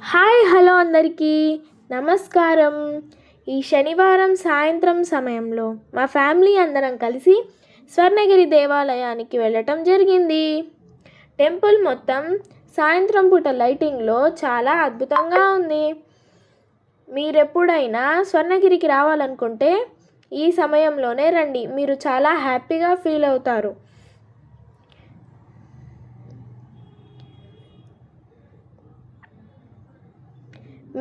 Hi hello అందరికీ నమస్కారం. ఈ శనివారం సాయంత్రం సమయంలో మా ఫ్యామిలీ అందరం కలిసి స్వర్ణగిరి దేవాలయానికి వెళ్ళటం జరిగింది. టెంపుల్ మొత్తం సాయంత్రం పూట లైటింగ్లో చాలా అద్భుతంగా ఉంది. మీరెప్పుడైనా స్వర్ణగిరికి రావాలనుకుంటే ఈ సమయంలోనే రండి, మీరు చాలా హ్యాపీగా ఫీల్ అవుతారు.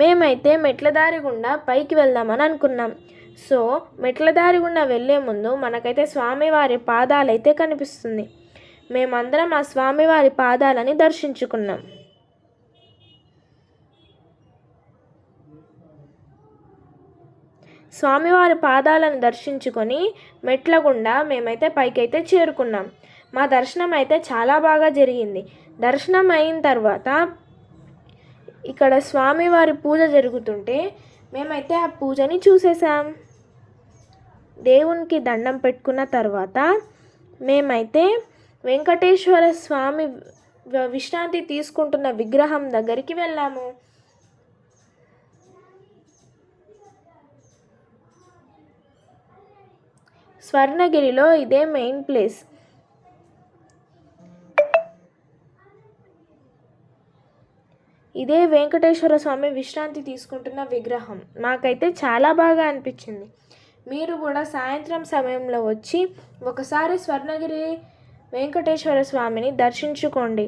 మేమైతే మెట్ల దారి గుండా పైకి వెళ్దామని అనుకున్నాం. సో మెట్ల దారి గుండా వెళ్ళే ముందు మనకైతే స్వామివారి పాదాలైతే కనిపిస్తుంది. మేమందరం ఆ స్వామివారి పాదాలని దర్శించుకున్నాం. స్వామివారి పాదాలను దర్శించుకొని మెట్ల గుండా మేమైతే పైకైతే చేరుకున్నాం. మా దర్శనం అయితే చాలా బాగా జరిగింది. దర్శనం అయిన తర్వాత ఇక్కడ స్వామివారి పూజ జరుగుతుంటే మేమైతే ఆ పూజని చూసేసాం. దేవునికి దండం పెట్టుకున్న తర్వాత మేమైతే వెంకటేశ్వర స్వామి విశ్రాంతి తీసుకుంటున్న విగ్రహం దగ్గరికి వెళ్ళాము. స్వర్ణగిరిలో ఇదే మెయిన్ ప్లేస్. ఇదే వెంకటేశ్వర స్వామి విశ్రాంతి తీసుకుంటున్న విగ్రహం. నాకైతే చాలా బాగా అనిపించింది. మీరు కూడా సాయంత్రం సమయంలో వచ్చి ఒకసారి స్వర్ణగిరి వెంకటేశ్వర స్వామిని దర్శించుకోండి.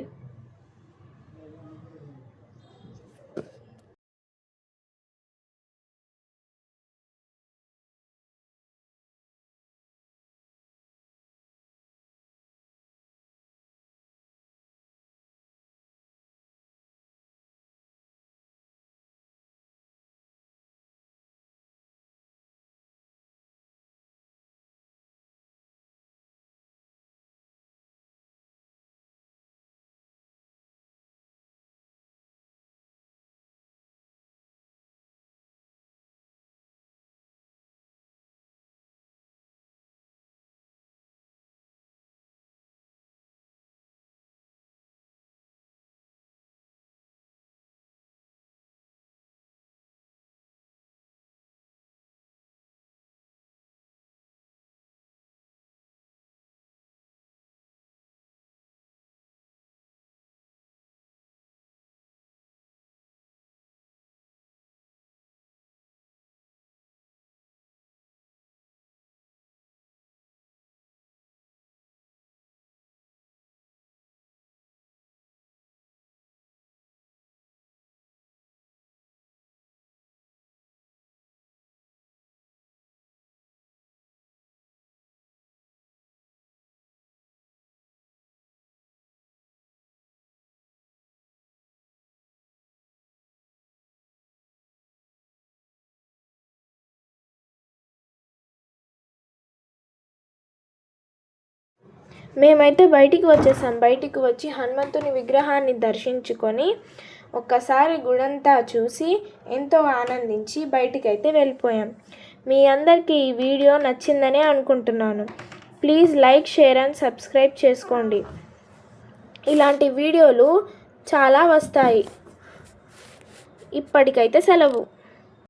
మేమైతే బయటికి వచ్చేసాం. బయటికి వచ్చి హనుమంతుని విగ్రహాన్ని దర్శించుకొని ఒక్కసారి గుడంతా చూసి ఎంతో ఆనందించి బయటికైతే వెళ్ళిపోయాం. మీ అందరికీ ఈ వీడియో నచ్చిందనే అనుకుంటున్నాను. Please like, share and subscribe చేసుకోండి. ఇలాంటి వీడియోలు చాలా వస్తాయి. ఇప్పటికైతే సెలవు.